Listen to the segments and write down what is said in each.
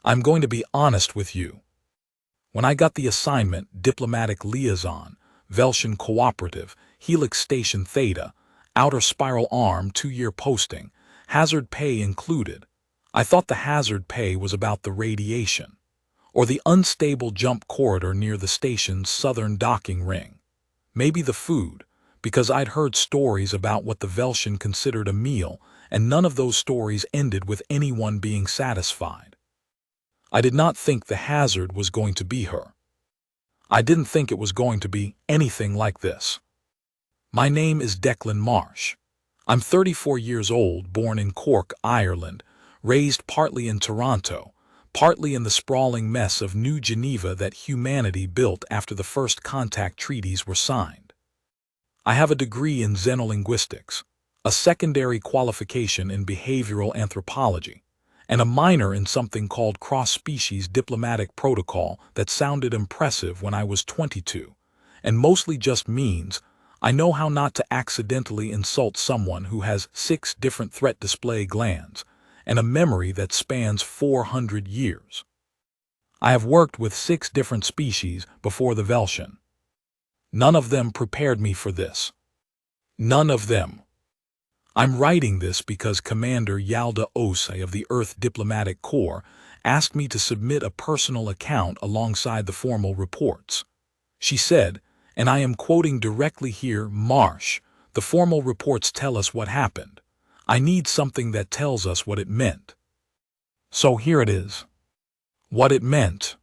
I'm going to be honest with you. When I got the assignment, Diplomatic Liaison, Veltian Cooperative, Helix Station Theta, Outer Spiral Arm 2-year posting, hazard pay included, I thought the hazard pay was about the radiation, or the unstable jump corridor near the station's southern docking ring. Maybe the food, because I'd heard stories about what the Veltian considered a meal, and none of those stories ended with anyone being satisfied. I did not think the hazard was going to be her. I didn't think it was going to be anything like this. My name is Declan Marsh. I'm 34 years old, born in Cork, Ireland, raised partly in Toronto, partly in the sprawling mess of New Geneva that humanity built after the first contact treaties were signed. I have a degree in xenolinguistics, a secondary qualification in behavioral anthropology, and a minor in something called cross-species diplomatic protocol that sounded impressive when I was 22, and mostly just means I know how not to accidentally insult someone who has 6 different threat display glands and a memory that spans 400 years. I have worked with 6 different species before the Veltian. None of them prepared me for this. None of them. I'm writing this because Commander Yalda Osei of the Earth Diplomatic Corps asked me to submit a personal account alongside the formal reports. She said, and I am quoting directly here, Marsh, the formal reports tell us what happened. I need something that tells us what it meant. So here it is. What it meant.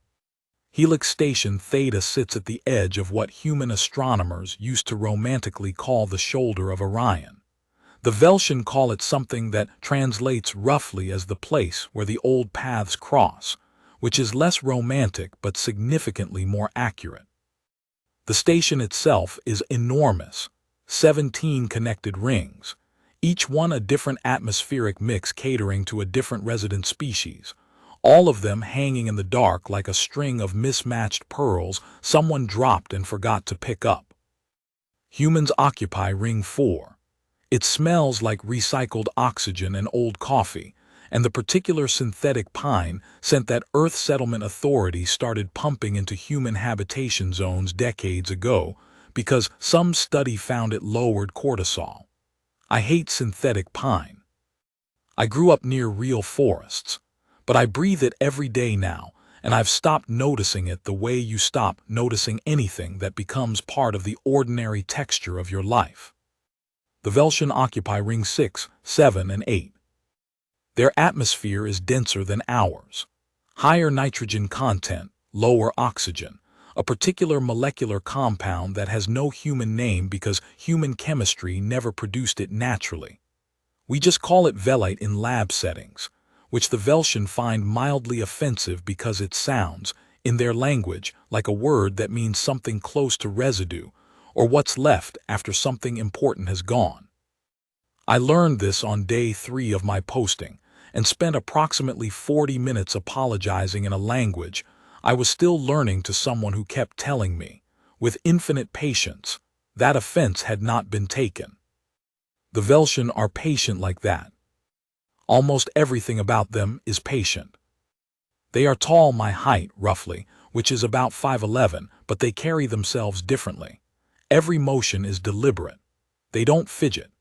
Helix Station Theta sits at the edge of what human astronomers used to romantically call the shoulder of Orion. The Veltian call it something that translates roughly as the place where the old paths cross, which is less romantic but significantly more accurate. The station itself is enormous, 17 connected rings, each one a different atmospheric mix catering to a different resident species, all of them hanging in the dark like a string of mismatched pearls someone dropped and forgot to pick up. Humans occupy Ring 4. It smells like recycled oxygen and old coffee, and the particular synthetic pine scent that Earth Settlement Authority started pumping into human habitation zones decades ago because some study found it lowered cortisol. I hate synthetic pine. I grew up near real forests, but I breathe it every day now, and I've stopped noticing it the way you stop noticing anything that becomes part of the ordinary texture of your life. The Veltian occupy Ring 6, 7, and 8. Their atmosphere is denser than ours. Higher nitrogen content, lower oxygen, a particular molecular compound that has no human name because human chemistry never produced it naturally. We just call it velite in lab settings, which the Veltian find mildly offensive because it sounds, in their language, like a word that means something close to residue, or what's left after something important has gone. I learned this on day 3 of my posting and spent approximately 40 minutes apologizing in a language I was still learning to someone who kept telling me, with infinite patience, that offense had not been taken. The Veltian are patient like that. Almost everything about them is patient. They are tall my height, roughly, which is about 5'11", but they carry themselves differently. Every motion is deliberate. They don't fidget.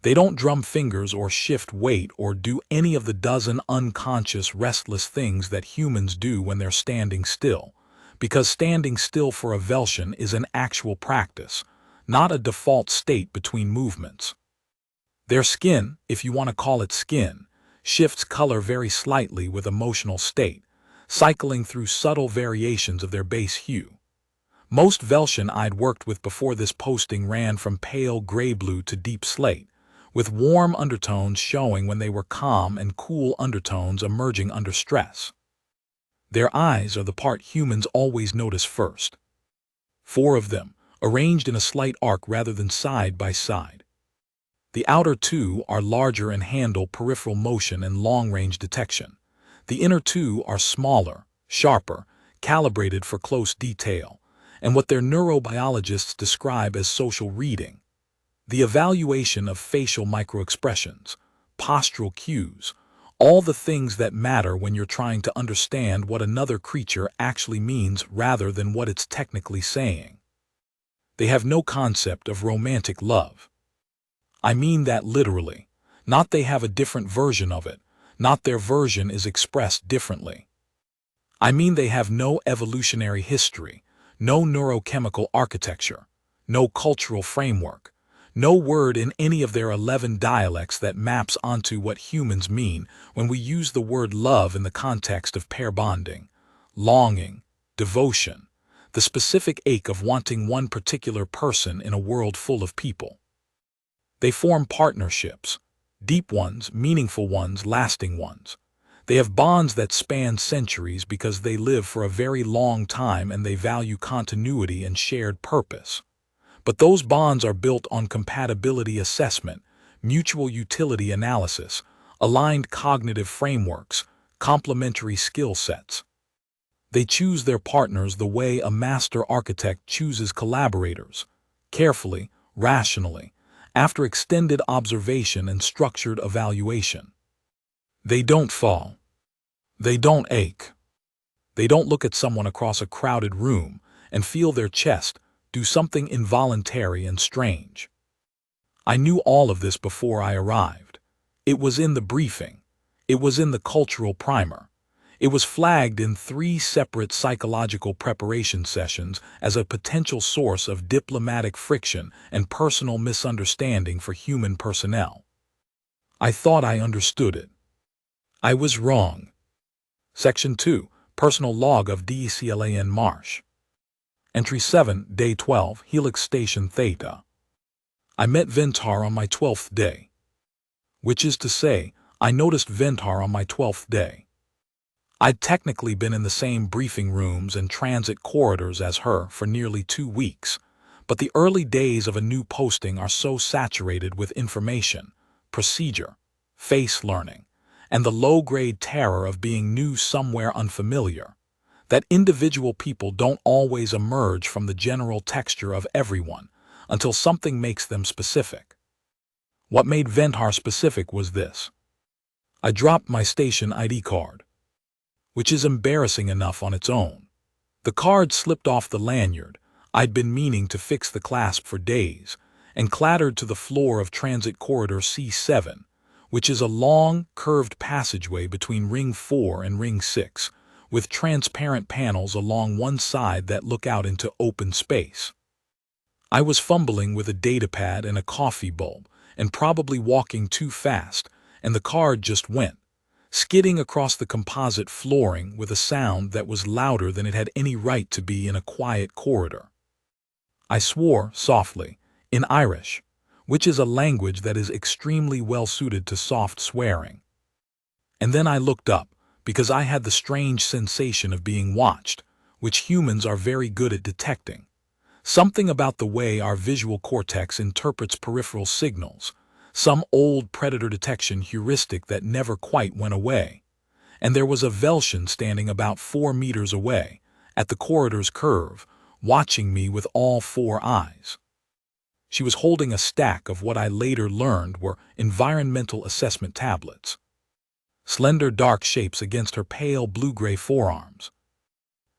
They don't drum fingers or shift weight or do any of the dozen unconscious, restless things that humans do when they're standing still, because standing still for a Veltian is an actual practice, not a default state between movements. Their skin, if you want to call it skin, shifts color very slightly with emotional state, cycling through subtle variations of their base hue. Most Veltian I'd worked with before this posting ran from pale gray-blue to deep slate, with warm undertones showing when they were calm and cool undertones emerging under stress. Their eyes are the part humans always notice first. 4 of them, arranged in a slight arc rather than side by side. The outer 2 are larger and handle peripheral motion and long-range detection. The inner 2 are smaller, sharper, calibrated for close detail, and what their neurobiologists describe as social reading. The evaluation of facial microexpressions, postural cues, All the things that matter when you're trying to understand what another creature actually means rather than what it's technically saying. They have no concept of romantic love. I mean that literally. Not they have a different version of it, not their version is expressed differently. I mean they have no evolutionary history, no neurochemical architecture, no cultural framework, no word in any of their 11 dialects that maps onto what humans mean when we use the word love in the context of pair bonding, longing, devotion, the specific ache of wanting one particular person in a world full of people. They form partnerships, deep ones, meaningful ones, lasting ones. They have bonds that span centuries because they live for a very long time and they value continuity and shared purpose. But those bonds are built on compatibility assessment, mutual utility analysis, aligned cognitive frameworks, complementary skill sets. They choose their partners the way a master architect chooses collaborators, carefully, rationally, after extended observation and structured evaluation. They don't fall. They don't ache. They don't look at someone across a crowded room and feel their chest do something involuntary and strange. I knew all of this before I arrived. It was in the briefing. It was in the cultural primer. It was flagged in 3 separate psychological preparation sessions as a potential source of diplomatic friction and personal misunderstanding for human personnel. I thought I understood it. I was wrong. Section 2, Personal Log of DCLAN Marsh. Entry 7, Day 12, Helix Station Theta. I met Ventar on my 12th day. Which is to say, I noticed Ventar on my 12th day. I'd technically been in the same briefing rooms and transit corridors as her for nearly 2 weeks, but the early days of a new posting are so saturated with information, procedure, face learning, and the low-grade terror of being new somewhere unfamiliar, that individual people don't always emerge from the general texture of everyone until something makes them specific. What made Ventar specific was this. I dropped my station ID card, which is embarrassing enough on its own. The card slipped off the lanyard. I'd been meaning to fix the clasp for days, and clattered to the floor of Transit Corridor C7, which is a long, curved passageway between Ring 4 and Ring 6, with transparent panels along one side that look out into open space. I was fumbling with a datapad and a coffee bulb, and probably walking too fast, and the card just went, skidding across the composite flooring with a sound that was louder than it had any right to be in a quiet corridor. I swore softly, in Irish, which is a language that is extremely well suited to soft swearing. And then I looked up, because I had the strange sensation of being watched, which humans are very good at detecting. Something about the way our visual cortex interprets peripheral signals, some old predator detection heuristic that never quite went away. And there was a Veltian standing about 4 meters away, at the corridor's curve, watching me with all 4 eyes. She was holding a stack of what I later learned were environmental assessment tablets. Slender dark shapes against her pale blue-gray forearms.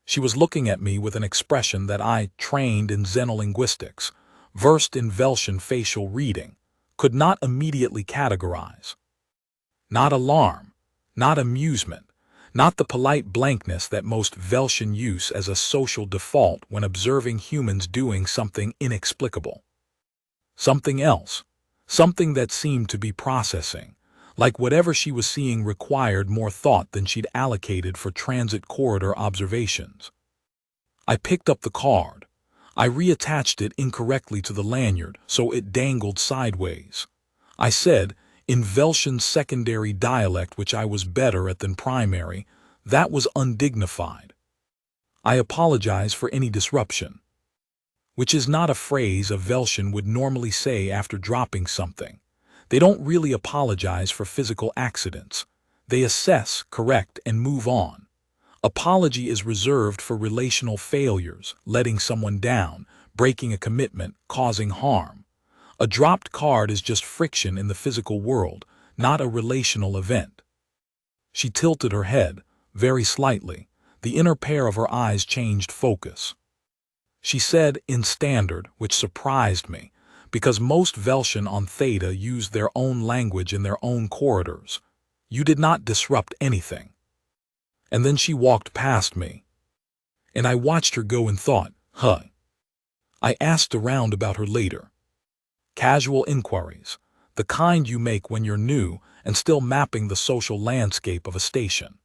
She was looking at me with an expression that I, trained in xenolinguistics, versed in Veltian facial reading, could not immediately categorize. Not alarm, not amusement, not the polite blankness that most Veltian use as a social default when observing humans doing something inexplicable. Something else, something that seemed to be processing, like whatever she was seeing required more thought than she'd allocated for transit corridor observations. I picked up the card. I reattached it incorrectly to the lanyard, so it dangled sideways. I said, in Veltian's secondary dialect, which I was better at than primary, that was undignified. I apologize for any disruption. Which is not a phrase a Veltian would normally say after dropping something. They don't really apologize for physical accidents. They assess, correct, and move on. Apology is reserved for relational failures, letting someone down, breaking a commitment, causing harm. A dropped card is just friction in the physical world, not a relational event. She tilted her head, very slightly. The inner pair of her eyes changed focus. She said in Standard, which surprised me, because most Velshan on Theta used their own language in their own corridors. You did not disrupt anything. And then she walked past me. And I watched her go and thought, huh. I asked around about her later. Casual inquiries, the kind you make when you're new and still mapping the social landscape of a station.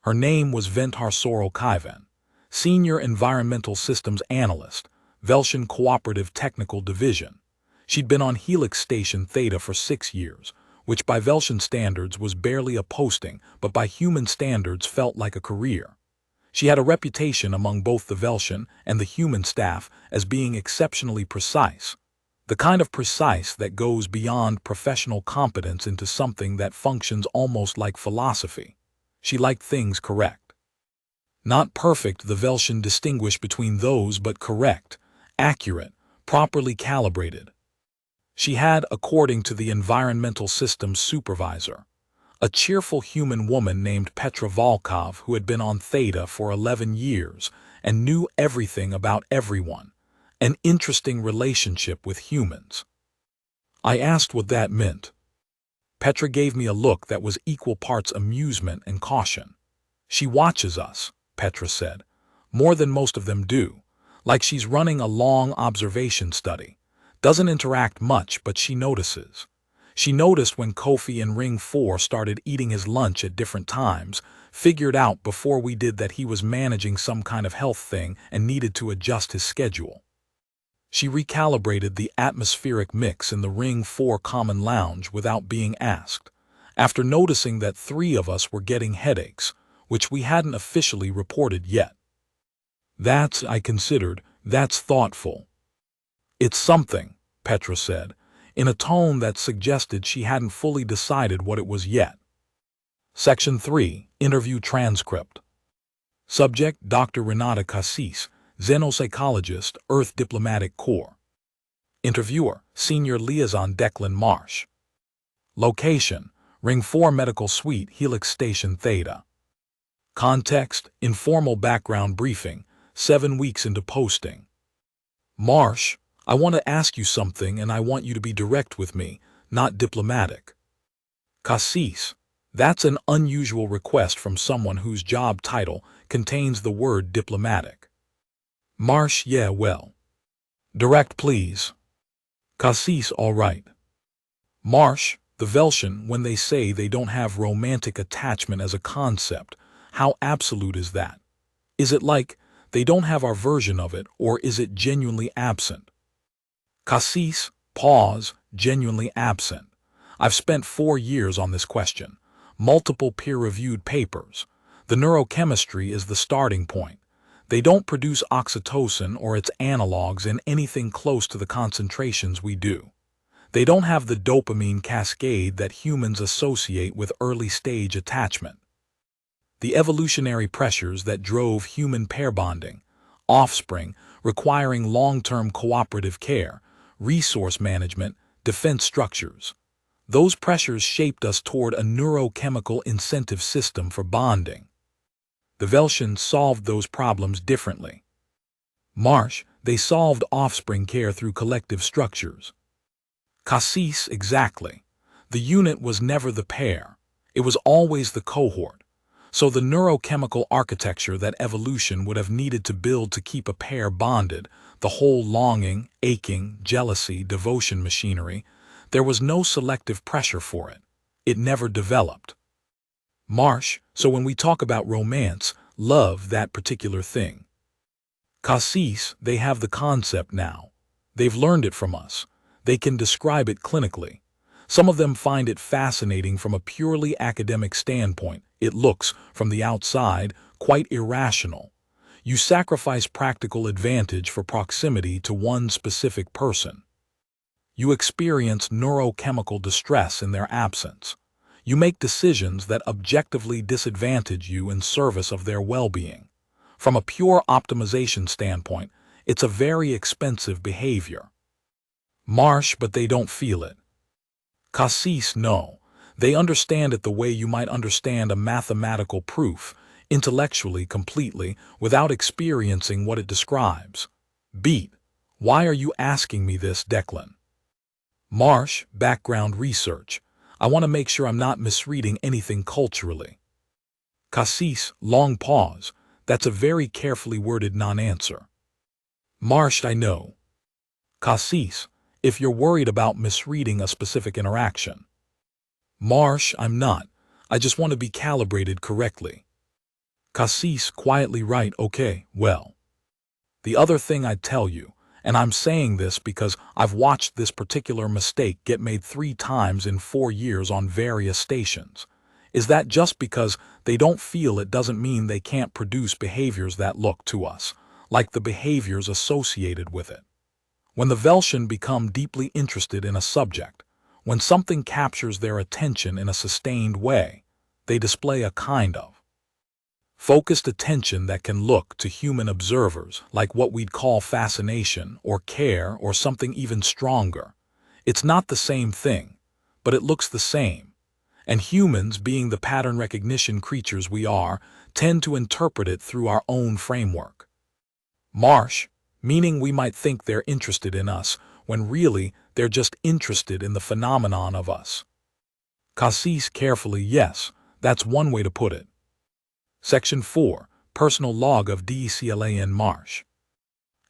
Her name was Ventar Sorokaivan, Senior Environmental Systems Analyst, Velshan Cooperative Technical Division. She'd been on Helix Station Theta for 6 years, which by Velshan standards was barely a posting, but by human standards felt like a career. She had a reputation among both the Velshan and the human staff as being exceptionally precise, the kind of precise that goes beyond professional competence into something that functions almost like philosophy. She liked things correct. Not perfect, the Velshan distinguished between those, but correct, accurate, properly calibrated. She had, according to the environmental systems supervisor, a cheerful human woman named Petra Volkov who had been on Theta for 11 years and knew everything about everyone, an interesting relationship with humans. I asked what that meant. Petra gave me a look that was equal parts amusement and caution. She watches us, Petra said, more than most of them do, like she's running a long observation study. Doesn't interact much, but she notices. She noticed when Kofi in Ring 4 started eating his lunch at different times, figured out before we did that he was managing some kind of health thing and needed to adjust his schedule. She recalibrated the atmospheric mix in the Ring 4 common lounge without being asked, after noticing that 3 of us were getting headaches, which we hadn't officially reported yet. That's, I considered, that's thoughtful. It's something, Petra said, in a tone that suggested she hadn't fully decided what it was yet. Section 3, Interview Transcript. Subject, Dr. Renata Cassis, Xenopsychologist, Earth Diplomatic Corps. Interviewer, Senior Liaison Declan Marsh. Location, Ring 4 Medical Suite, Helix Station Theta. Context, informal background briefing, 7 weeks into posting. Marsh, I want to ask you something and I want you to be direct with me, not diplomatic. Cassis, that's an unusual request from someone whose job title contains the word diplomatic. Marsh, yeah, well. Direct, please. Cassis, all right. Marsh, the Velshan, when they say they don't have romantic attachment as a concept, how absolute is that? Is it like they don't have our version of it, or is it genuinely absent? Cassis, pause, genuinely absent. I've spent 4 years on this question. Multiple peer-reviewed papers. The neurochemistry is the starting point. They don't produce oxytocin or its analogs in anything close to the concentrations we do. They don't have the dopamine cascade that humans associate with early-stage attachment. The evolutionary pressures that drove human pair bonding, offspring requiring long-term cooperative care, resource management, defense structures. Those pressures shaped us toward a neurochemical incentive system for bonding. The Velshan solved those problems differently. Marsh, they solved offspring care through collective structures. Cassis, exactly. The unit was never the pair. It was always the cohort. So the neurochemical architecture that evolution would have needed to build to keep a pair bonded, the whole longing, aching, jealousy, devotion machinery, there was no selective pressure for it. It never developed. Marsh, so when we talk about romance, love, that particular thing. Cassis, they have the concept now. They've learned it from us. They can describe it clinically. Some of them find it fascinating from a purely academic standpoint. It looks, from the outside, quite irrational. You sacrifice practical advantage for proximity to one specific person. You experience neurochemical distress in their absence. You make decisions that objectively disadvantage you in service of their well-being. From a pure optimization standpoint, it's a very expensive behavior. Marsh, but they don't feel it. Cassis, no. They understand it the way you might understand a mathematical proof, intellectually, completely, without experiencing what it describes. Beat. Why are you asking me this, Declan? Marsh, background research. I want to make sure I'm not misreading anything culturally. Cassis, long pause. That's a very carefully worded non-answer. Marsh, I know. Cassis, if you're worried about misreading a specific interaction. Marsh, I'm not. I just want to be calibrated correctly. Cassis, quietly right, okay, well. The other thing I'd tell you, and I'm saying this because I've watched this particular mistake get made 3 times in 4 years on various stations, is that just because they don't feel it doesn't mean they can't produce behaviors that look to us like the behaviors associated with it. When the Welschen become deeply interested in a subject, when something captures their attention in a sustained way, they display a kind of focused attention that can look to human observers like what we'd call fascination or care or something even stronger. It's not the same thing, but it looks the same. And humans, being the pattern recognition creatures we are, tend to interpret it through our own framework. Marsh, meaning we might think they're interested in us, when really they're just interested in the phenomenon of us. Cassis, carefully, yes, that's one way to put it. Section 4, Personal Log of Declan Marsh.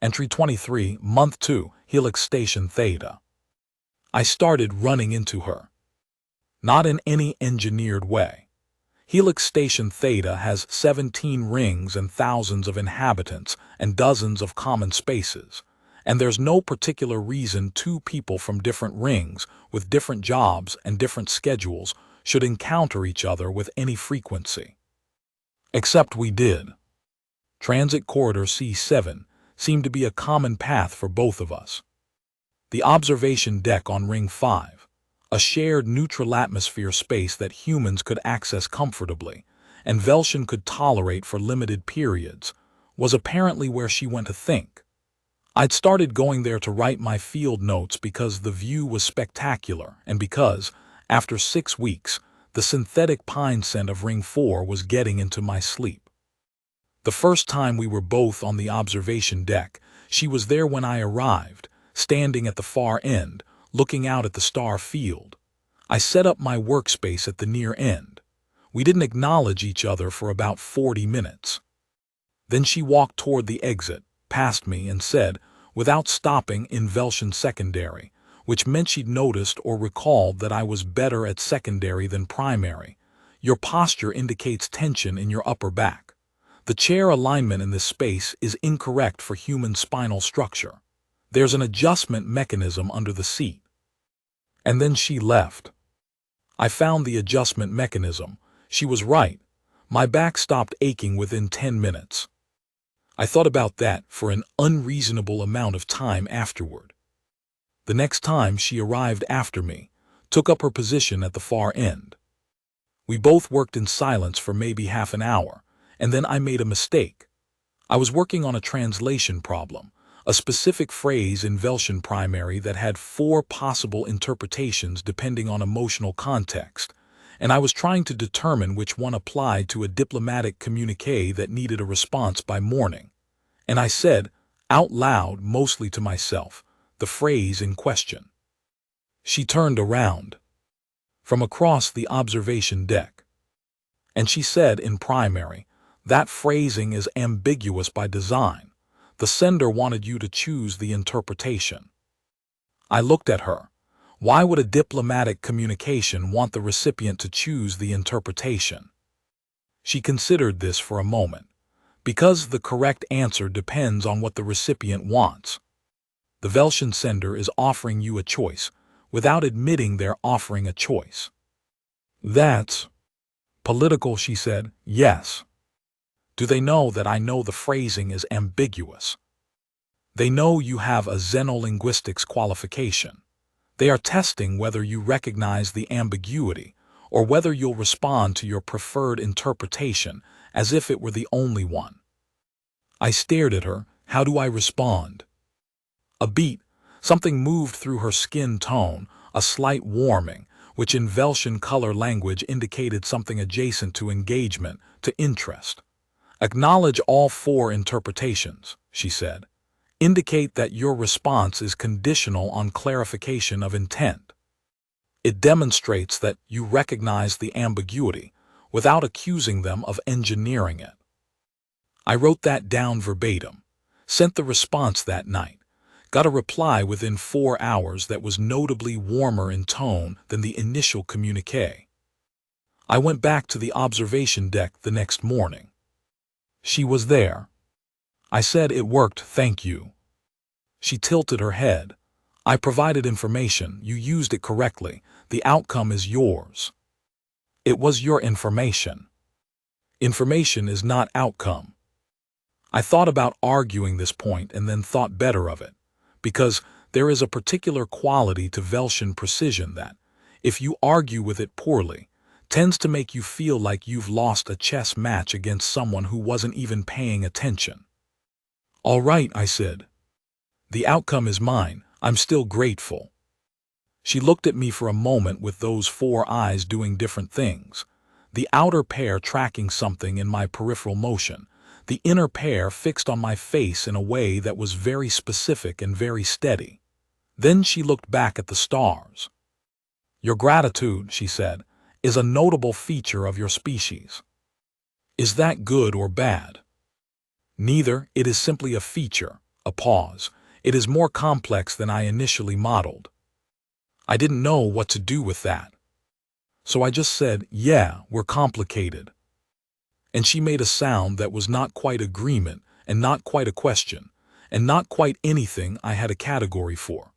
Entry 23, Month 2, Helix Station Theta. I started running into her. Not in any engineered way. Helix Station Theta has 17 rings and thousands of inhabitants and dozens of common spaces, and there's no particular reason 2 people from different rings with different jobs and different schedules should encounter each other with any frequency. Except we did. Transit Corridor C7 seemed to be a common path for both of us. The observation deck on Ring 5, a shared neutral atmosphere space that humans could access comfortably, and Welschen could tolerate for limited periods, was apparently where she went to think. I'd started going there to write my field notes because the view was spectacular and because, after 6 weeks, the synthetic pine scent of Ring 4 was getting into my sleep. The first time we were both on the observation deck, she was there when I arrived, standing at the far end, looking out at the star field. I set up my workspace at the near end. We didn't acknowledge each other for about 40 minutes. Then she walked toward the exit, past me, and said, without stopping, in Welschen secondary, which meant she'd noticed or recalled that I was better at secondary than primary, your posture indicates tension in your upper back. The chair alignment in this space is incorrect for human spinal structure. There's an adjustment mechanism under the seat. And then she left. I found the adjustment mechanism. She was right. My back stopped aching within 10 minutes. I thought about that for an unreasonable amount of time afterward. The next time she arrived after me, took up her position at the far end. We both worked in silence for maybe half an hour, and then I made a mistake. I was working on a translation problem, a specific phrase in Welschen primary that had 4 possible interpretations depending on emotional context, and I was trying to determine which one applied to a diplomatic communique that needed a response by morning. And I said, out loud, mostly to myself, the phrase in question. She turned around from across the observation deck, and she said in primary, that phrasing is ambiguous by design. The sender wanted you to choose the interpretation. I looked at her. Why would a diplomatic communication want the recipient to choose the interpretation? She considered this for a moment. Because the correct answer depends on what the recipient wants. The Welschen sender is offering you a choice without admitting they're offering a choice. That's political, she said. Yes. Do they know that I know the phrasing is ambiguous? They know you have a xenolinguistics qualification. They are testing whether you recognize the ambiguity or whether you'll respond to your preferred interpretation as if it were the only one. I stared at her. How do I respond? A beat, something moved through her skin tone, a slight warming, which in Veltian color language indicated something adjacent to engagement, to interest. Acknowledge all four interpretations, she said. Indicate that your response is conditional on clarification of intent. It demonstrates that you recognize the ambiguity without accusing them of engineering it. I wrote that down verbatim, sent the response that night, got a reply within 4 hours that was notably warmer in tone than the initial communiqué. I went back to the observation deck the next morning. She was there. I said, "It worked, thank you." She tilted her head. "I provided information, you used it correctly, the outcome is yours." It was your information. Information is not outcome. I thought about arguing this point and then thought better of it, because there is a particular quality to Veltian precision that, if you argue with it poorly, tends to make you feel like you've lost a chess match against someone who wasn't even paying attention. "All right," I said. "The outcome is mine. I'm still grateful." She looked at me for a moment with those 4 eyes doing different things. The outer pair tracking something in my peripheral motion, the inner pair fixed on my face in a way that was very specific and very steady. Then she looked back at the stars. "Your gratitude," she said, "is a notable feature of your species." Is that good or bad? Neither. It is simply a feature. A pause. It is more complex than I initially modeled. I didn't know what to do with that. So I just said, "Yeah, we're complicated." And she made a sound that was not quite agreement and not quite a question, and not quite anything I had a category for.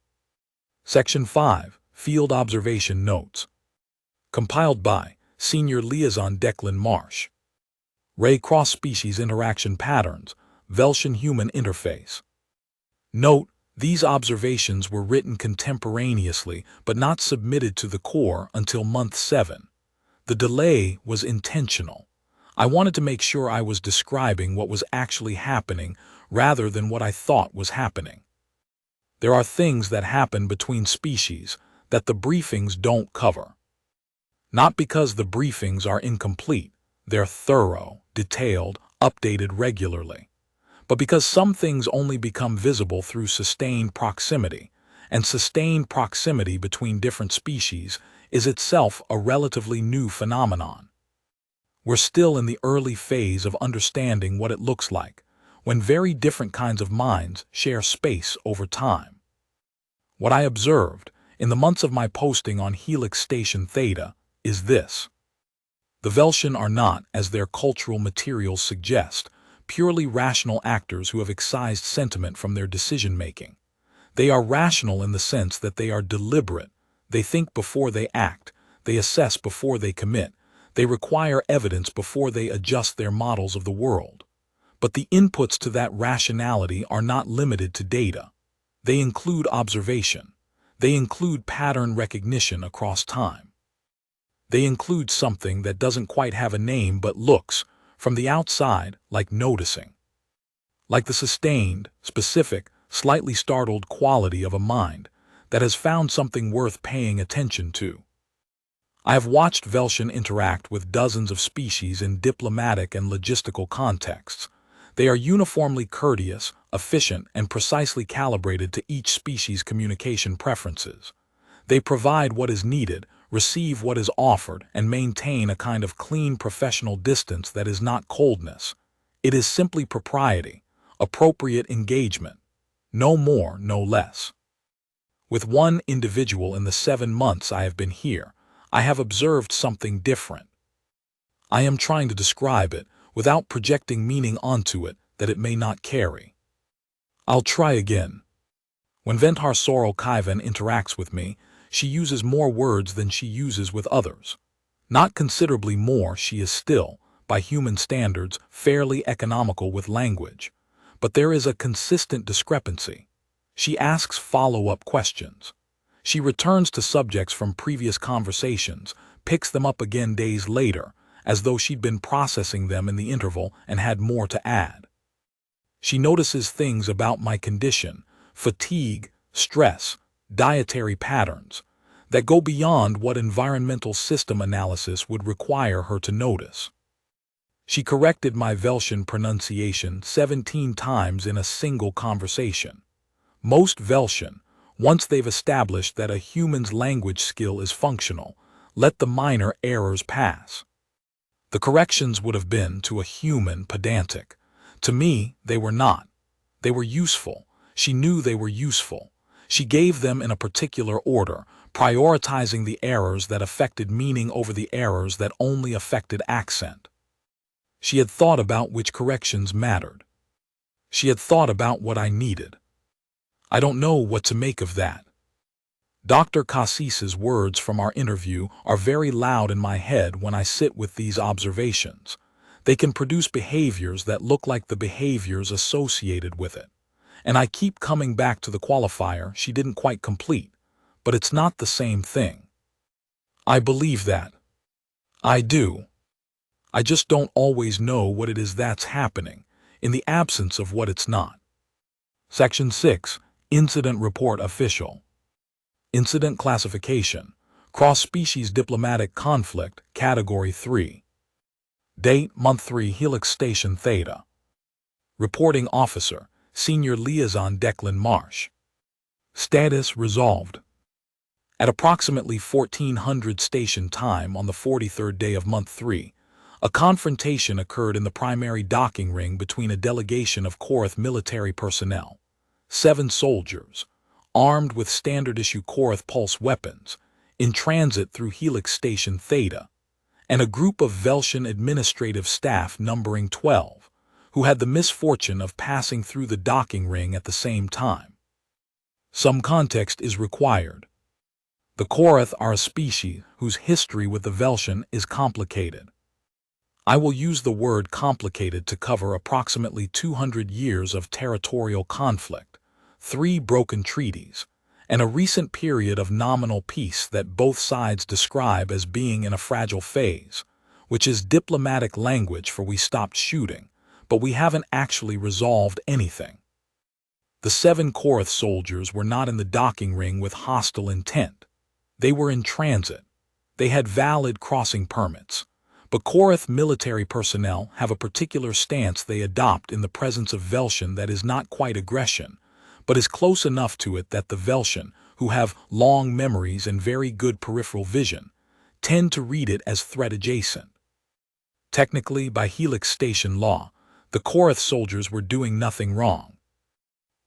Section 5, Field Observation Notes. Compiled by Senior Liaison Declan Marsh. Ray Cross-Species Interaction Patterns, Veltian-Human Interface. Note, these observations were written contemporaneously but not submitted to the core until month 7. The delay was intentional. I wanted to make sure I was describing what was actually happening rather than what I thought was happening. There are things that happen between species that the briefings don't cover. Not because the briefings are incomplete, they're thorough, detailed, updated regularly, but because some things only become visible through sustained proximity, and sustained proximity between different species is itself a relatively new phenomenon. We're still in the early phase of understanding what it looks like when very different kinds of minds share space over time. What I observed in the months of my posting on Helix Station Theta is this. The Veltian are not, as their cultural materials suggest, purely rational actors who have excised sentiment from their decision-making. They are rational in the sense that they are deliberate, they think before they act, they assess before they commit, they require evidence before they adjust their models of the world. But the inputs to that rationality are not limited to data. They include observation. They include pattern recognition across time. They include something that doesn't quite have a name but looks, from the outside, like noticing. Like the sustained, specific, slightly startled quality of a mind that has found something worth paying attention to. I have watched Veltian interact with dozens of species in diplomatic and logistical contexts. They are uniformly courteous, efficient, and precisely calibrated to each species' communication preferences. They provide what is needed, receive what is offered, and maintain a kind of clean professional distance that is not coldness. It is simply propriety, appropriate engagement. No more, no less. With one individual in the 7 months I have been here, I have observed something different. I am trying to describe it without projecting meaning onto it that it may not carry. I'll try again. When Ventar Sorokaivan interacts with me, she uses more words than she uses with others. Not considerably more, she is still, by human standards, fairly economical with language. But there is a consistent discrepancy. She asks follow-up questions. She returns to subjects from previous conversations, picks them up again days later, as though she'd been processing them in the interval and had more to add. She notices things about my condition, fatigue, stress, dietary patterns, that go beyond what environmental system analysis would require her to notice. She corrected my Veltian pronunciation 17 times in a single conversation. Most Veltian, once they've established that a human's language skill is functional, let the minor errors pass. The corrections would have been, to a human, pedantic. To me, they were not. They were useful. She knew they were useful. She gave them in a particular order, prioritizing the errors that affected meaning over the errors that only affected accent. She had thought about which corrections mattered. She had thought about what I needed. I don't know what to make of that. Dr. Cassis's words from our interview are very loud in my head when I sit with these observations. They can produce behaviors that look like the behaviors associated with it. And I keep coming back to the qualifier she didn't quite complete, but it's not the same thing. I believe that. I do. I just don't always know what it is that's happening, in the absence of what it's not. Section 6, Incident Report Official. Incident Classification, Cross-Species Diplomatic Conflict, Category 3. Date, Month 3, Helix Station Theta. Reporting Officer, Senior Liaison Declan Marsh. Status resolved. At approximately 1400 station time on the 43rd day of Month 3, a confrontation occurred in the primary docking ring between a delegation of Korath military personnel, 7 soldiers, armed with standard-issue Korath pulse weapons, in transit through Helix Station Theta, and a group of Veltian administrative staff numbering 12, who had the misfortune of passing through the docking ring at the same time. Some context is required. The Korath are a species whose history with the Veltian is complicated. I will use the word complicated to cover approximately 200 years of territorial conflict, 3 broken treaties, and a recent period of nominal peace that both sides describe as being in a fragile phase, which is diplomatic language for we stopped shooting, but we haven't actually resolved anything. The 7 Korath soldiers were not in the docking ring with hostile intent. They were in transit. They had valid crossing permits. But Korath military personnel have a particular stance they adopt in the presence of Veltian that is not quite aggression, but is close enough to it that the Veltian, who have long memories and very good peripheral vision, tend to read it as threat adjacent. Technically, by Helix Station law, the Korath soldiers were doing nothing wrong.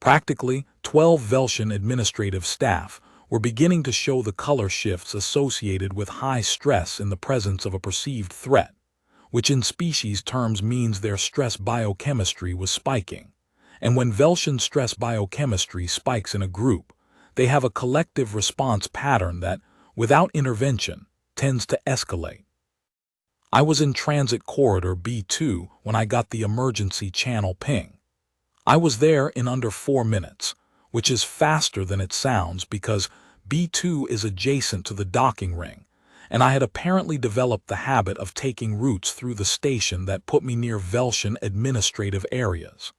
Practically, 12 Veltian administrative staff were beginning to show the color shifts associated with high stress in the presence of a perceived threat, which in species terms means their stress biochemistry was spiking. And when Veltian stress biochemistry spikes in a group, they have a collective response pattern that, without intervention, tends to escalate. I was in transit corridor B2 when I got the emergency channel ping. I was there in under 4 minutes, which is faster than it sounds because B2 is adjacent to the docking ring, and I had apparently developed the habit of taking routes through the station that put me near Veltian administrative areas.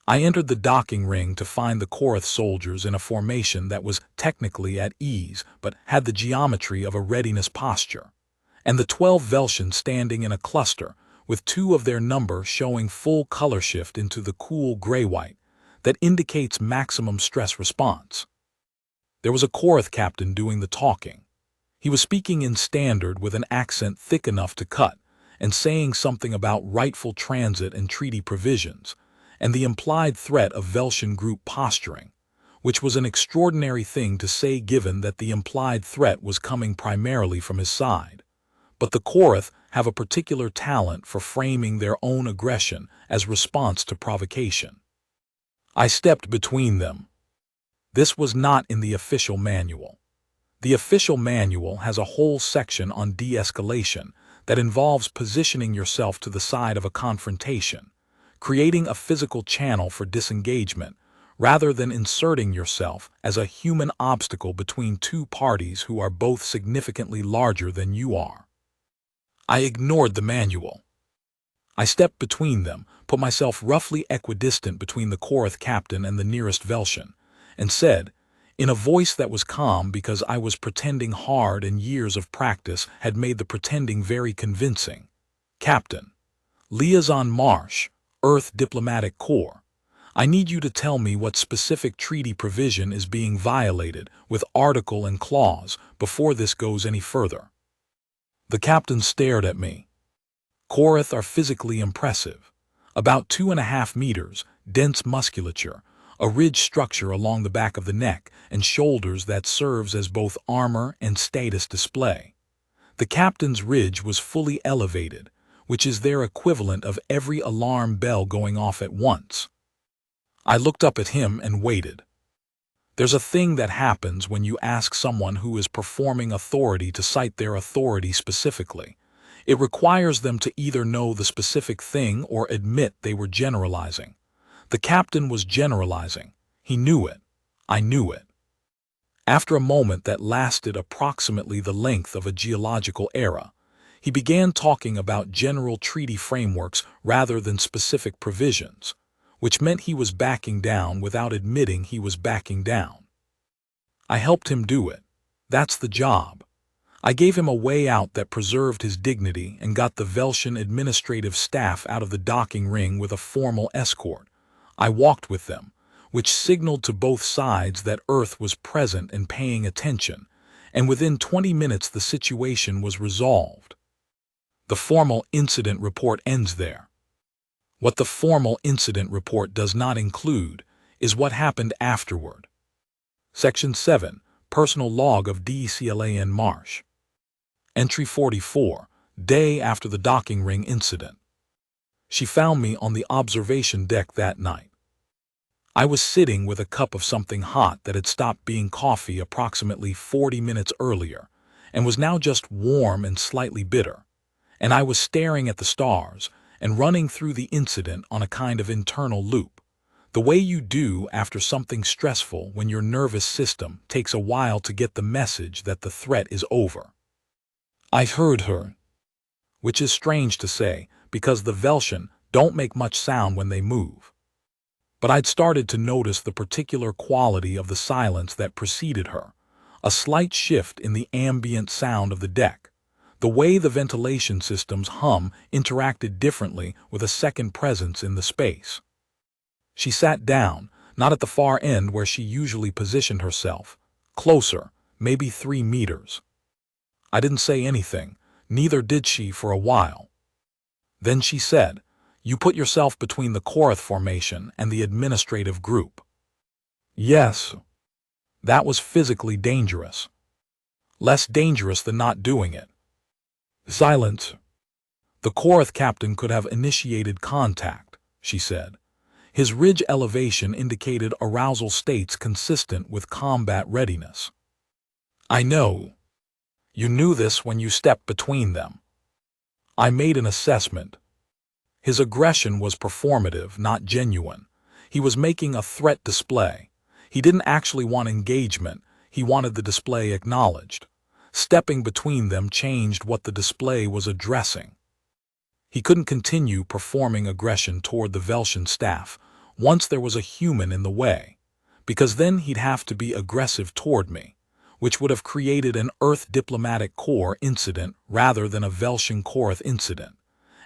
I entered the docking ring to find the Korath soldiers in a formation that was technically at ease but had the geometry of a readiness posture, and the 12 Veltian standing in a cluster with 2 of their number showing full color shift into the cool gray-white that indicates maximum stress response. There was a Korath captain doing the talking. He was speaking in standard with an accent thick enough to cut and saying something about rightful transit and treaty provisions and the implied threat of Veltian group posturing, which was an extraordinary thing to say given that the implied threat was coming primarily from his side. But the Korath have a particular talent for framing their own aggression as response to provocation. I stepped between them. This was not in the official manual. The official manual has a whole section on de-escalation that involves positioning yourself to the side of a confrontation, creating a physical channel for disengagement, rather than inserting yourself as a human obstacle between 2 parties who are both significantly larger than you are. I ignored the manual. I stepped between them, put myself roughly equidistant between the Korath captain and the nearest Veltian, and said, in a voice that was calm because I was pretending hard and years of practice had made the pretending very convincing. "Captain, Liaison Marsh, Earth Diplomatic Corps. I need you to tell me what specific treaty provision is being violated with article and clause before this goes any further." The captain stared at me. Korath are physically impressive. About 2.5 meters, dense musculature, a ridge structure along the back of the neck, and shoulders that serves as both armor and status display. The captain's ridge was fully elevated, which is their equivalent of every alarm bell going off at once. I looked up at him and waited. There's a thing that happens when you ask someone who is performing authority to cite their authority specifically. It requires them to either know the specific thing or admit they were generalizing. The captain was generalizing. He knew it. I knew it. After a moment that lasted approximately the length of a geological era, he began talking about general treaty frameworks rather than specific provisions, which meant he was backing down without admitting he was backing down. I helped him do it. That's the job. I gave him a way out that preserved his dignity and got the Velshan administrative staff out of the docking ring with a formal escort. I walked with them, which signaled to both sides that Earth was present and paying attention, and within 20 minutes the situation was resolved. The formal incident report ends there. What the formal incident report does not include is what happened afterward. Section 7, Personal Log of DECLAN Marsh. Entry 44, day after the docking ring incident. She found me on the observation deck that night. I was sitting with a cup of something hot that had stopped being coffee approximately 40 minutes earlier and was now just warm and slightly bitter, and I was staring at the stars and running through the incident on a kind of internal loop, the way you do after something stressful when your nervous system takes a while to get the message that the threat is over. I heard her, which is strange to say because the Velshan don't make much sound when they move. But I'd started to notice the particular quality of the silence that preceded her, a slight shift in the ambient sound of the deck. The way the ventilation system's hum interacted differently with a second presence in the space. She sat down, not at the far end where she usually positioned herself, closer, maybe 3 meters. I didn't say anything, neither did she for a while. Then she said, "You put yourself between the Korath formation and the administrative group." Yes. That was physically dangerous. Less dangerous than not doing it. Silence. The Korath captain could have initiated contact, she said. His ridge elevation indicated arousal states consistent with combat readiness. I know. You knew this when you stepped between them. I made an assessment. His aggression was performative, not genuine. He was making a threat display. He didn't actually want engagement. He wanted the display acknowledged. Stepping between them changed what the display was addressing. He couldn't continue performing aggression toward the Velshan staff once there was a human in the way, because then he'd have to be aggressive toward me, which would have created an Earth Diplomatic Corps incident rather than a Velshan Korath incident,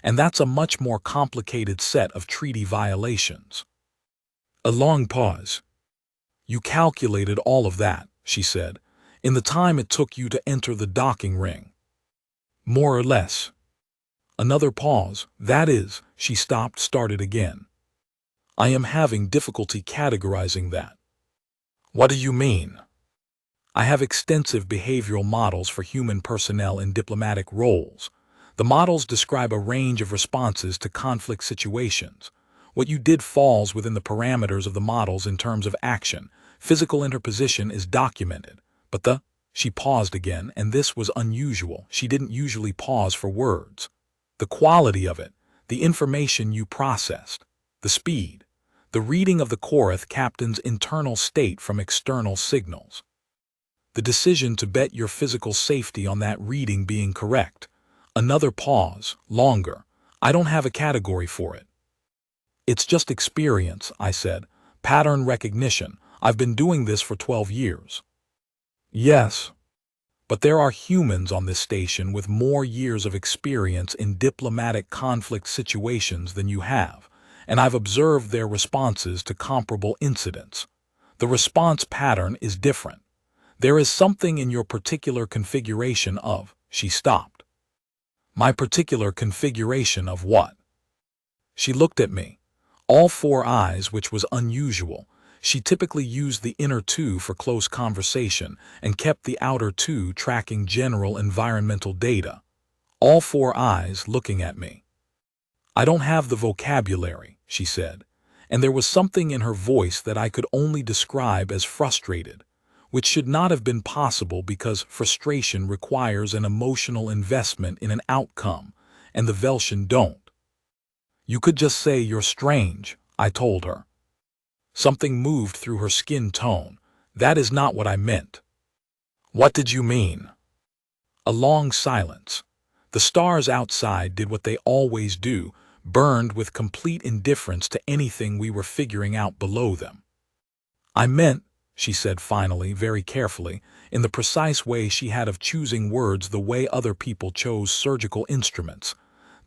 and that's a much more complicated set of treaty violations. A long pause. You calculated all of that, she said, in the time it took you to enter the docking ring. More or less. Another pause. That is, she stopped, started again. I am having difficulty categorizing that. What do you mean? I have extensive behavioral models for human personnel in diplomatic roles. The models describe a range of responses to conflict situations. What you did falls within the parameters of the models in terms of action. Physical interposition is documented, but she paused again, and this was unusual. She didn't usually pause for words. The quality of it, the information you processed, the speed, the reading of the Korath captain's internal state from external signals. The decision to bet your physical safety on that reading being correct. Another pause, longer. I don't have a category for it. It's just experience, I said. Pattern recognition, I've been doing this for 12 years. Yes, but there are humans on this station with more years of experience in diplomatic conflict situations than you have, and I've observed their responses to comparable incidents. The response pattern is different. There is something in your particular configuration of, she stopped. My particular configuration of what? She looked at me. All four eyes, which was unusual. She typically used the inner two for close conversation and kept the outer two tracking general environmental data. All four eyes looking at me. I don't have the vocabulary, she said, and there was something in her voice that I could only describe as frustrated, which should not have been possible because frustration requires an emotional investment in an outcome, and the Velshan don't. You could just say you're strange, I told her. Something moved through her skin tone. That is not what I meant. What did you mean? A long silence. The stars outside did what they always do, burned with complete indifference to anything we were figuring out below them. I meant, she said finally, very carefully, in the precise way she had of choosing words the way other people chose surgical instruments,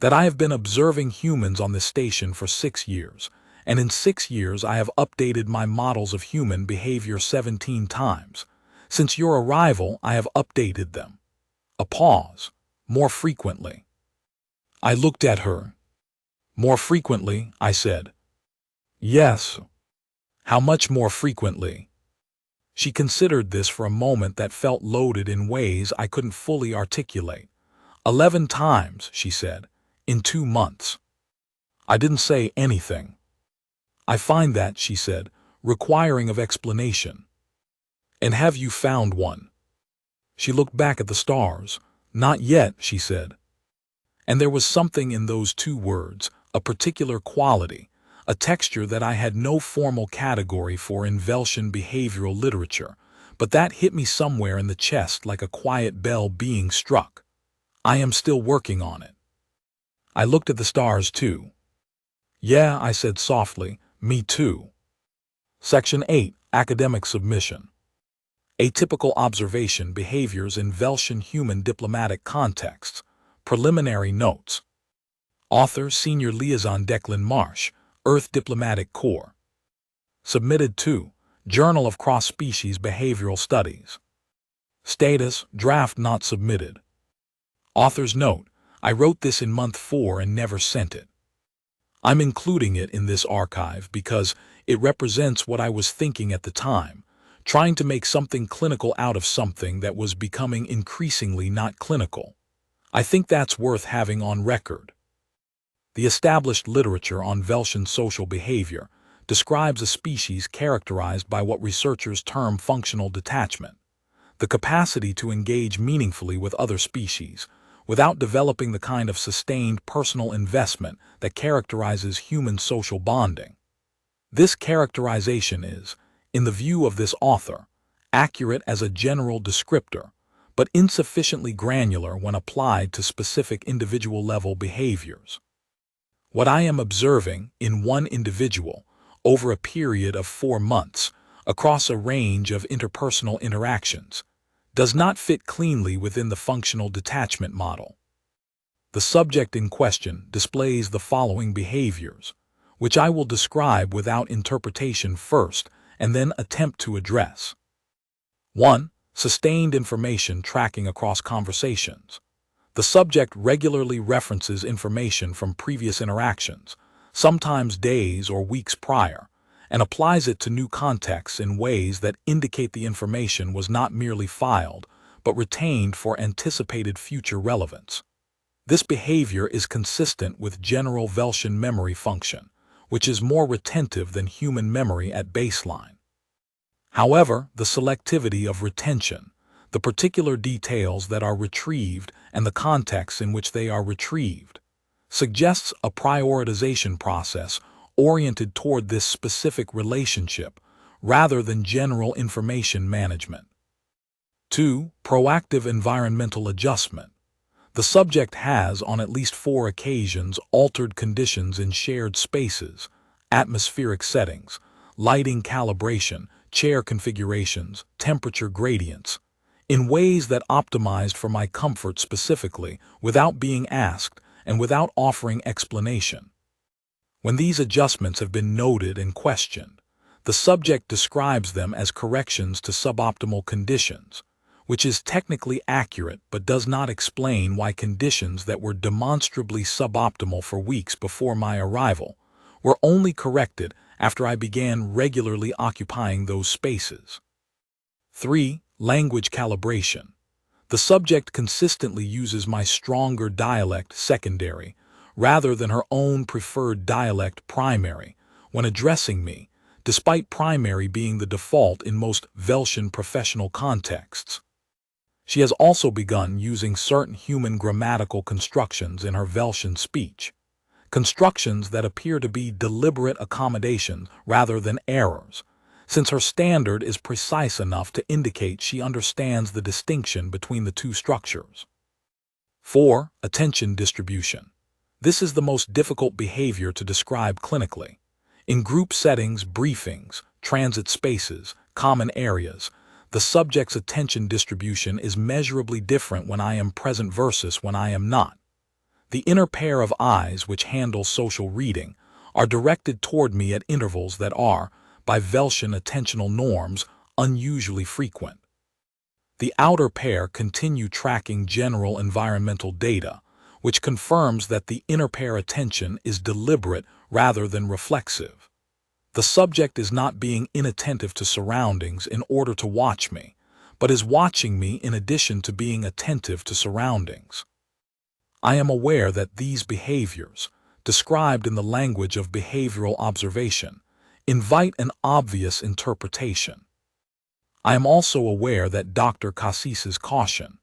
that I have been observing humans on this station for 6 years, and in 6 years I have updated my models of human behavior 17 times. Since your arrival, I have updated them. A pause. More frequently. I looked at her. More frequently, I said. Yes. How much more frequently? She considered this for a moment that felt loaded in ways I couldn't fully articulate. 11 times, she said, in 2 months. I didn't say anything. I find that, she said, requiring of explanation. And have you found one? She looked back at the stars. Not yet, she said. And there was something in those 2 words, a particular quality, a texture that I had no formal category for in Velshan behavioral literature, but that hit me somewhere in the chest like a quiet bell being struck. I am still working on it. I looked at the stars too. Yeah, I said softly, me too. Section 8, Academic Submission. Atypical observation behaviors in Velshan human diplomatic contexts. Preliminary notes. Author Senior Liaison Declan Marsh, Earth Diplomatic Corps. Submitted to Journal of Cross-Species Behavioral Studies. Status, draft not submitted. Author's note, I wrote this in month 4 and never sent it. I'm including it in this archive because it represents what I was thinking at the time, trying to make something clinical out of something that was becoming increasingly not clinical. I think that's worth having on record. The established literature on Velshan social behavior describes a species characterized by what researchers term functional detachment, the capacity to engage meaningfully with other species without developing the kind of sustained personal investment that characterizes human social bonding. This characterization is, in the view of this author, accurate as a general descriptor, but insufficiently granular when applied to specific individual-level behaviors. What I am observing in one individual over a period of 4 months across a range of interpersonal interactions does not fit cleanly within the functional detachment model. The subject in question displays the following behaviors, which I will describe without interpretation first and then attempt to address. 1. Sustained information tracking across conversations. The subject regularly references information from previous interactions, sometimes days or weeks prior, and applies it to new contexts in ways that indicate the information was not merely filed, but retained for anticipated future relevance. This behavior is consistent with general Velshan memory function, which is more retentive than human memory at baseline. However, the selectivity of retention, the particular details that are retrieved and the context in which they are retrieved, suggests a prioritization process oriented toward this specific relationship rather than general information management. 2. Proactive environmental adjustment. The subject has, on at least 4 occasions, altered conditions in shared spaces, atmospheric settings, lighting calibration, chair configurations, temperature gradients, in ways that optimized for my comfort specifically, without being asked and without offering explanation. When these adjustments have been noted and questioned, the subject describes them as corrections to suboptimal conditions, which is technically accurate but does not explain why conditions that were demonstrably suboptimal for weeks before my arrival were only corrected after I began regularly occupying those spaces. 3. Language calibration. The subject consistently uses my stronger dialect secondary rather than her own preferred dialect primary when addressing me, despite primary being the default in most Welsh professional contexts. She has also begun using certain human grammatical constructions in her Welsh speech, constructions that appear to be deliberate accommodations rather than errors, since her standard is precise enough to indicate she understands the distinction between the two structures. 4. Attention distribution. This is the most difficult behavior to describe clinically. In group settings, briefings, transit spaces, common areas, the subject's attention distribution is measurably different when I am present versus when I am not. The inner pair of eyes which handle social reading are directed toward me at intervals that are, by Welshian attentional norms, unusually frequent. The outer pair continue tracking general environmental data, which confirms that the inner pair attention is deliberate rather than reflexive. The subject is not being inattentive to surroundings in order to watch me, but is watching me in addition to being attentive to surroundings. I am aware that these behaviors, described in the language of behavioral observation, invite an obvious interpretation. I am also aware that Dr. Cassis's caution,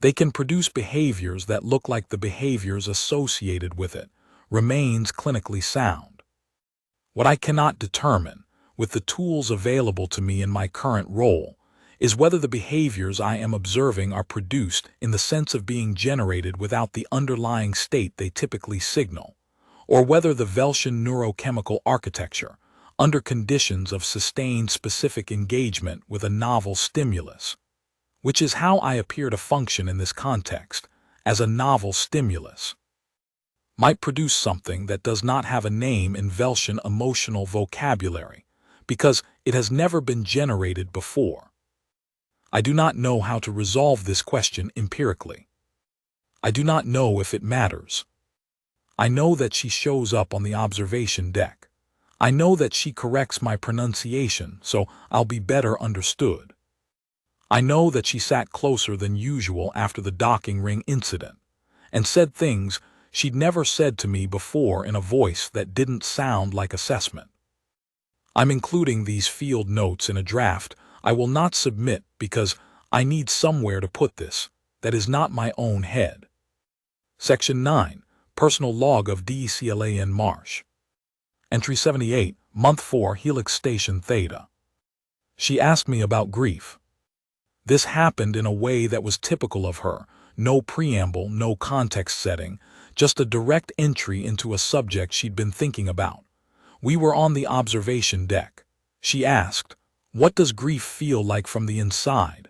they can produce behaviors that look like the behaviors associated with it, remains clinically sound. What I cannot determine, with the tools available to me in my current role, is whether the behaviors I am observing are produced in the sense of being generated without the underlying state they typically signal, or whether the Welshian neurochemical architecture, under conditions of sustained specific engagement with a novel stimulus, which is how I appear to function in this context, as a novel stimulus, might produce something that does not have a name in Welshian emotional vocabulary, because it has never been generated before. I do not know how to resolve this question empirically. I do not know if it matters. I know that she shows up on the observation deck. I know that she corrects my pronunciation, so I'll be better understood. I know that she sat closer than usual after the docking ring incident, and said things she'd never said to me before in a voice that didn't sound like assessment. I'm including these field notes in a draft I will not submit because I need somewhere to put this that is not my own head. Section 9. Personal Log of DCLAN Marsh. Entry 78, Month 4, Helix Station Theta. She asked me about grief. This happened in a way that was typical of her, no preamble, no context setting, just a direct entry into a subject she'd been thinking about. We were on the observation deck. She asked, "What does grief feel like from the inside?"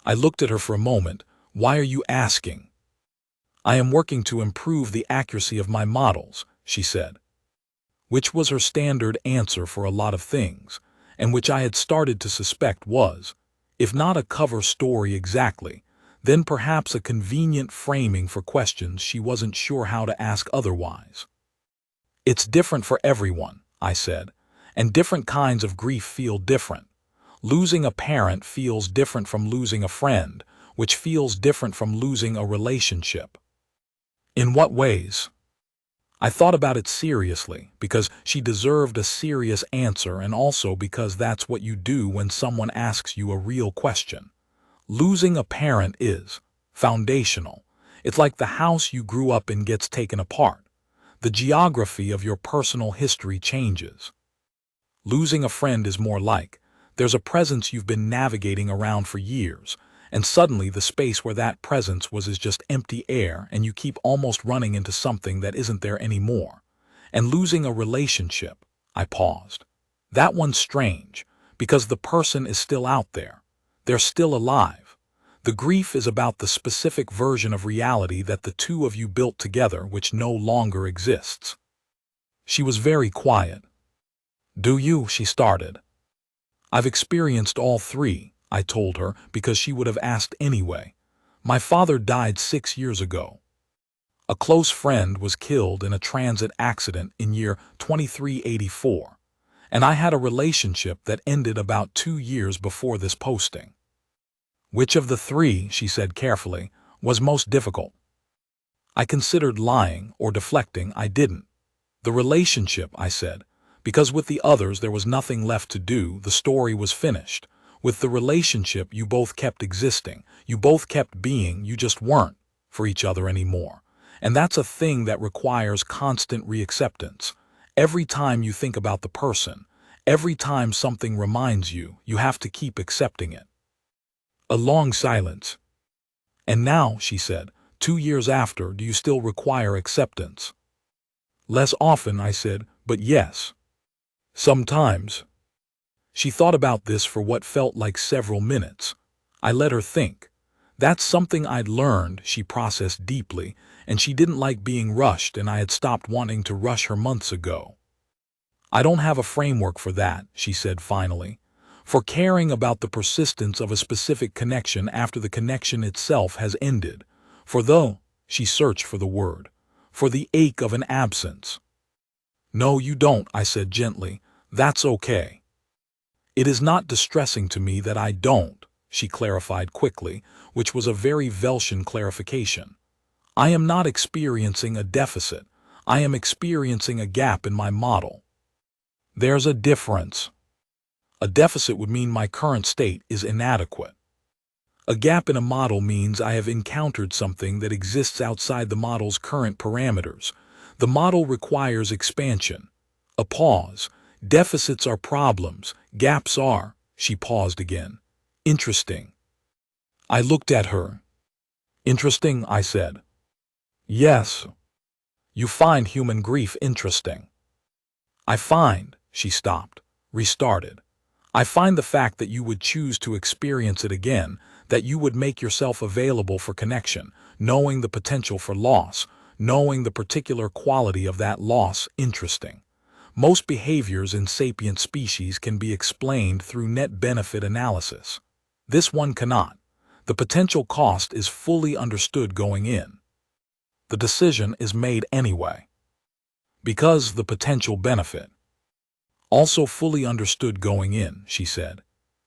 I looked at her for a moment. "Why are you asking?" "I am working to improve the accuracy of my models," she said. Which was her standard answer for a lot of things, and which I had started to suspect was, if not a cover story exactly, then perhaps a convenient framing for questions she wasn't sure how to ask otherwise. "It's different for everyone," I said, "and different kinds of grief feel different. Losing a parent feels different from losing a friend, which feels different from losing a relationship." "In what ways?" I thought about it seriously, because she deserved a serious answer and also because that's what you do when someone asks you a real question. Losing a parent is foundational. It's like the house you grew up in gets taken apart. The geography of your personal history changes. Losing a friend is more like, there's a presence you've been navigating around for years, and suddenly the space where that presence was is just empty air and you keep almost running into something that isn't there anymore. And losing a relationship, I paused. That one's strange, because the person is still out there. They're still alive. The grief is about the specific version of reality that the two of you built together which no longer exists. She was very quiet. "Do you?" she started. "I've experienced all three," I told her, because she would have asked anyway. "My father died 6 years ago. A close friend was killed in a transit accident in year 2384, and I had a relationship that ended about 2 years before this posting." "Which of the three," she said carefully, "was most difficult?" I considered lying or deflecting. I didn't. "The relationship," I said, "because with the others there was nothing left to do, the story was finished. With the relationship you both kept existing, you both kept being, you just weren't for each other anymore. And that's a thing that requires constant reacceptance. Every time you think about the person, every time something reminds you, you have to keep accepting it." A long silence. "And now," she said, 2 years after, do you still require acceptance?" "Less often," I said, "but yes. Sometimes." She thought about this for what felt like several minutes. I let her think. That's something I'd learned, she processed deeply, and she didn't like being rushed, and I had stopped wanting to rush her months ago. "I don't have a framework for that," she said finally. "For caring about the persistence of a specific connection after the connection itself has ended. For though," she searched for the word, "for the ache of an absence." "No, you don't," I said gently. "That's okay." "It is not distressing to me that I don't," she clarified quickly, which was a very Velshian clarification. "I am not experiencing a deficit. I am experiencing a gap in my model." "There's a difference. A deficit would mean my current state is inadequate. A gap in a model means I have encountered something that exists outside the model's current parameters. The model requires expansion." A pause. "Deficits are problems. Gaps are," she paused again, "interesting." I looked at her. "Interesting?" I said. "Yes. You find human grief interesting?" "I find," she stopped, restarted. "I find the fact that you would choose to experience it again, that you would make yourself available for connection, knowing the potential for loss, knowing the particular quality of that loss, interesting. Most behaviors in sapient species can be explained through net benefit analysis. This one cannot. The potential cost is fully understood going in. The decision is made anyway. Because the potential benefit also fully understood going in," she said.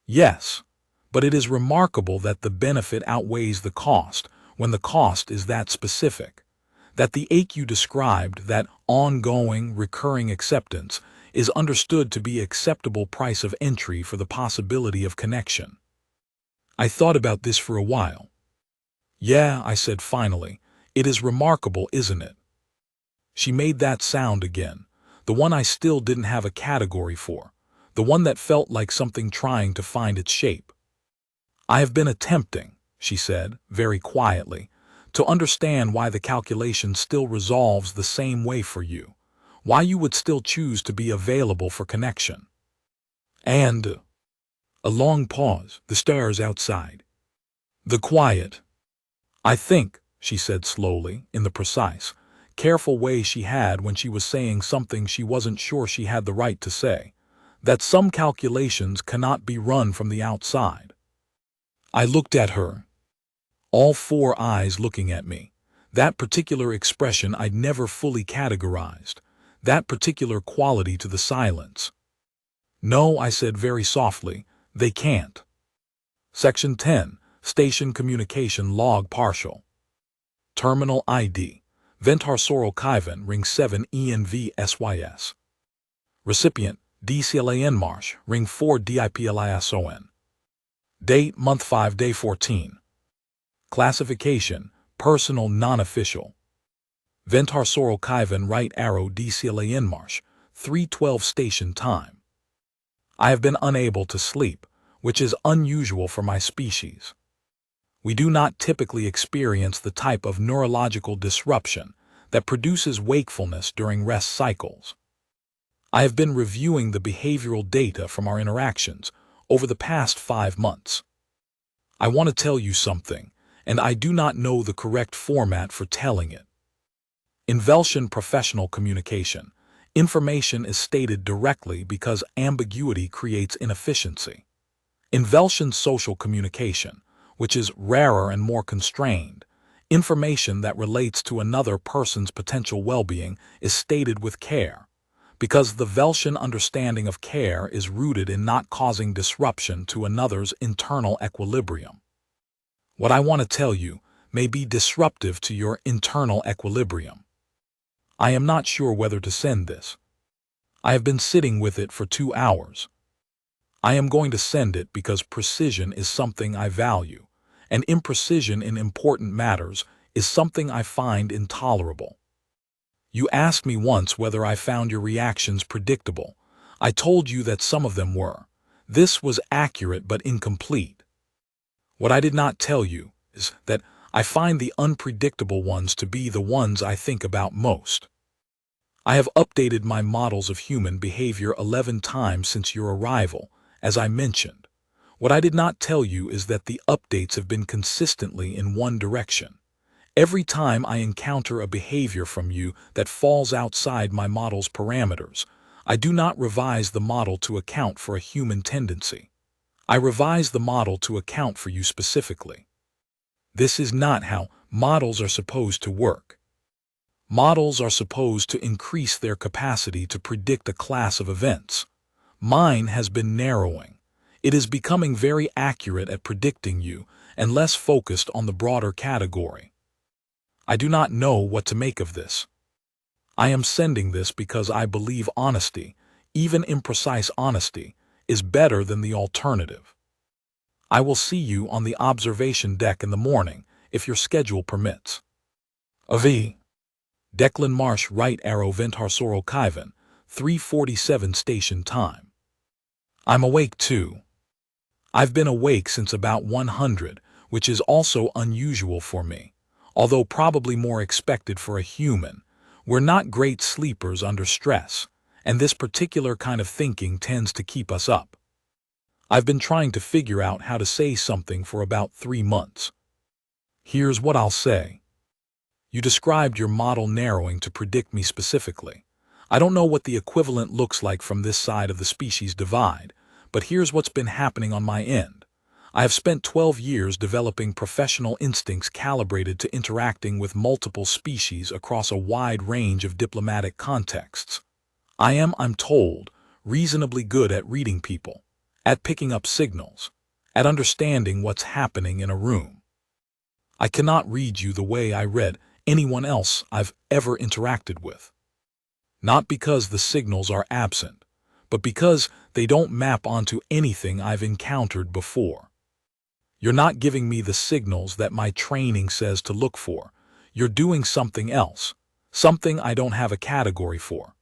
"Yes, but it is remarkable that the benefit outweighs the cost when the cost is that specific. That the ache you described, that ongoing, recurring acceptance, is understood to be acceptable price of entry for the possibility of connection." I thought about this for a while. "Yeah," I said finally, "it is remarkable, isn't it?" She made that sound again, the one I still didn't have a category for, the one that felt like something trying to find its shape. "I have been attempting," she said, very quietly, "to understand why the calculation still resolves the same way for you, why you would still choose to be available for connection. And—" a long pause, the stars outside. "The quiet. I think," she said slowly, in the precise, careful way she had when she was saying something she wasn't sure she had the right to say, "that some calculations cannot be run from the outside." I looked at her. All four eyes looking at me. That particular expression I'd never fully categorized. That particular quality to the silence. "No," I said very softly, "they can't." Section 10. Station Communication Log Partial. Terminal ID. Ventar Sorokivan Ring 7 ENV-SYS. Recipient, DCLAN Marsh, Ring 4 DIPLISON. Date, month 5, day 14. Classification, personal non-official. Ventar Sorokivan Right Arrow DCLAN Marsh, 3:12 station time. I have been unable to sleep, which is unusual for my species. We do not typically experience the type of neurological disruption that produces wakefulness during rest cycles. I have been reviewing the behavioral data from our interactions, over the past 5 months. I want to tell you something, and I do not know the correct format for telling it. In Velshan professional communication, information is stated directly because ambiguity creates inefficiency. In Velshan social communication, which is rarer and more constrained, information that relates to another person's potential well-being is stated with care, because the Velshan understanding of care is rooted in not causing disruption to another's internal equilibrium. What I want to tell you may be disruptive to your internal equilibrium. I am not sure whether to send this. I have been sitting with it for 2 hours. I am going to send it because precision is something I value, and imprecision in important matters is something I find intolerable. You asked me once whether I found your reactions predictable. I told you that some of them were. This was accurate but incomplete. What I did not tell you is that I find the unpredictable ones to be the ones I think about most. I have updated my models of human behavior 11 times since your arrival, as I mentioned. What I did not tell you is that the updates have been consistently in one direction. Every time I encounter a behavior from you that falls outside my model's parameters, I do not revise the model to account for a human tendency. I revise the model to account for you specifically. This is not how models are supposed to work. Models are supposed to increase their capacity to predict a class of events. Mine has been narrowing. It is becoming very accurate at predicting you and less focused on the broader category. I do not know what to make of this. I am sending this because I believe honesty, even imprecise honesty, is better than the alternative. I will see you on the observation deck in the morning, if your schedule permits. Avi. Declan Marsh, right arrow Ventharsoro Kaivan, 3:47 station time. I'm awake too. I've been awake since about 100, which is also unusual for me, although probably more expected for a human. We're not great sleepers under stress, and this particular kind of thinking tends to keep us up. I've been trying to figure out how to say something for about 3 months. Here's what I'll say. You described your model narrowing to predict me specifically. I don't know what the equivalent looks like from this side of the species divide, but here's what's been happening on my end. I have spent 12 years developing professional instincts calibrated to interacting with multiple species across a wide range of diplomatic contexts. I am, I'm told, reasonably good at reading people, at picking up signals, at understanding what's happening in a room. I cannot read you the way I read anyone else I've ever interacted with. Not because the signals are absent, but because they don't map onto anything I've encountered before. You're not giving me the signals that my training says to look for. You're doing something else, something I don't have a category for.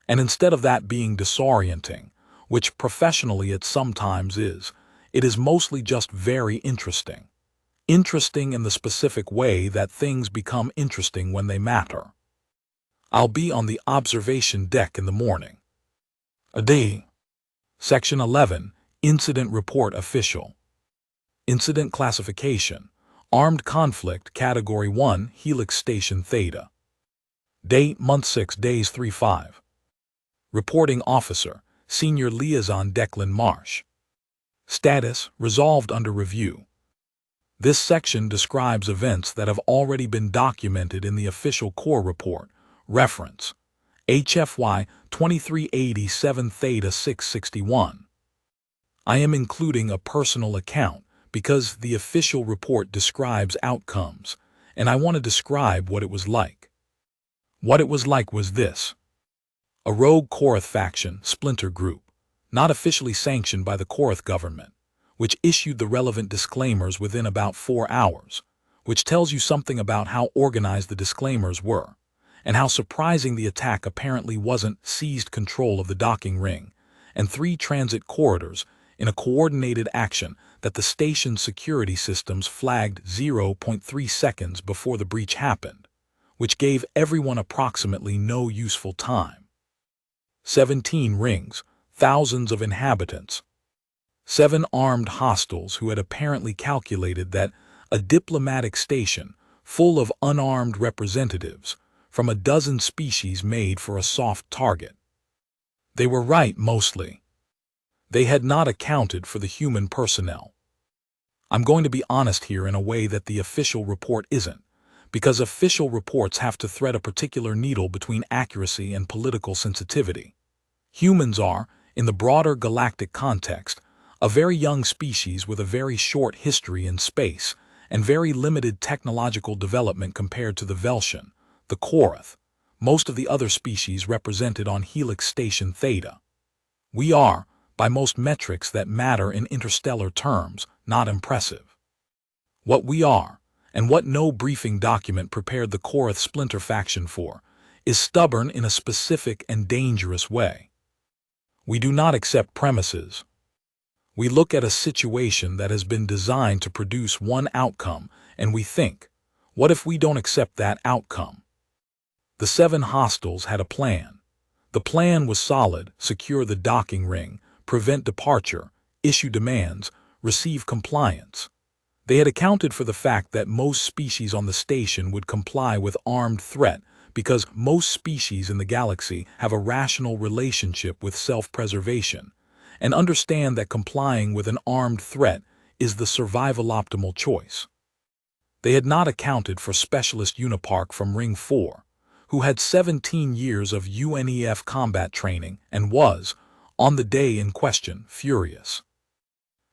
And instead of that being disorienting, which professionally it sometimes is, it is mostly just very interesting. Interesting in the specific way that things become interesting when they matter. I'll be on the observation deck in the morning. Adi. Section 11, Incident Report Official. Incident Classification, Armed Conflict, Category 1, Helix Station Theta. Date, Month 6, Days 3-5. Reporting Officer, Senior Liaison Declan Marsh. Status, Resolved under Review. This section describes events that have already been documented in the official core report. Reference: HFY 2387 Theta 661. I am including a personal account because the official report describes outcomes, and I want to describe what it was like. What it was like was this. A rogue Korath faction, splinter group, not officially sanctioned by the Korath government, which issued the relevant disclaimers within about 4 hours, which tells you something about how organized the disclaimers were, and how surprising the attack apparently wasn't. Seized control of the docking ring and 3 transit corridors in a coordinated action that the station's security systems flagged 0.3 seconds before the breach happened, which gave everyone approximately no useful time. 17 rings, thousands of inhabitants. 7 armed hostiles who had apparently calculated that a diplomatic station full of unarmed representatives from a dozen species made for a soft target. They were right mostly. They had not accounted for the human personnel. I'm going to be honest here in a way that the official report isn't, because official reports have to thread a particular needle between accuracy and political sensitivity. Humans are, in the broader galactic context, a very young species with a very short history in space and very limited technological development compared to the Velshan, the Korath, most of the other species represented on Helix Station Theta. We are, by most metrics that matter in interstellar terms, not impressive. What we are, and what no briefing document prepared the Korath splinter faction for, is stubborn in a specific and dangerous way. We do not accept premises. We look at a situation that has been designed to produce one outcome, and we think, what if we don't accept that outcome? The 7 hostiles had a plan. The plan was solid: secure the docking ring, prevent departure, issue demands, receive compliance. They had accounted for the fact that most species on the station would comply with armed threat because most species in the galaxy have a rational relationship with self-preservation and understand that complying with an armed threat is the survival optimal choice. They had not accounted for Specialist Unipark from Ring 4, who had 17 years of UNEF combat training and was, on the day in question, furious.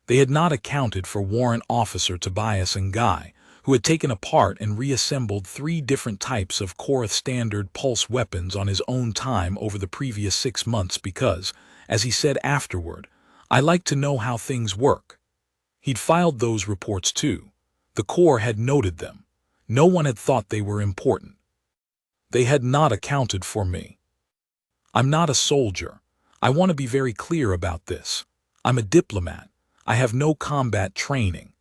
They had not accounted for Warrant Officer Tobias Ngai, who had taken apart and reassembled 3 different types of Korath standard pulse weapons on his own time over the previous 6 months because, as he said afterward, "I like to know how things work." He'd filed those reports too. The Corps had noted them. No one had thought they were important. They had not accounted for me. I'm not a soldier. I want to be very clear about this. I'm a diplomat. I have no combat training.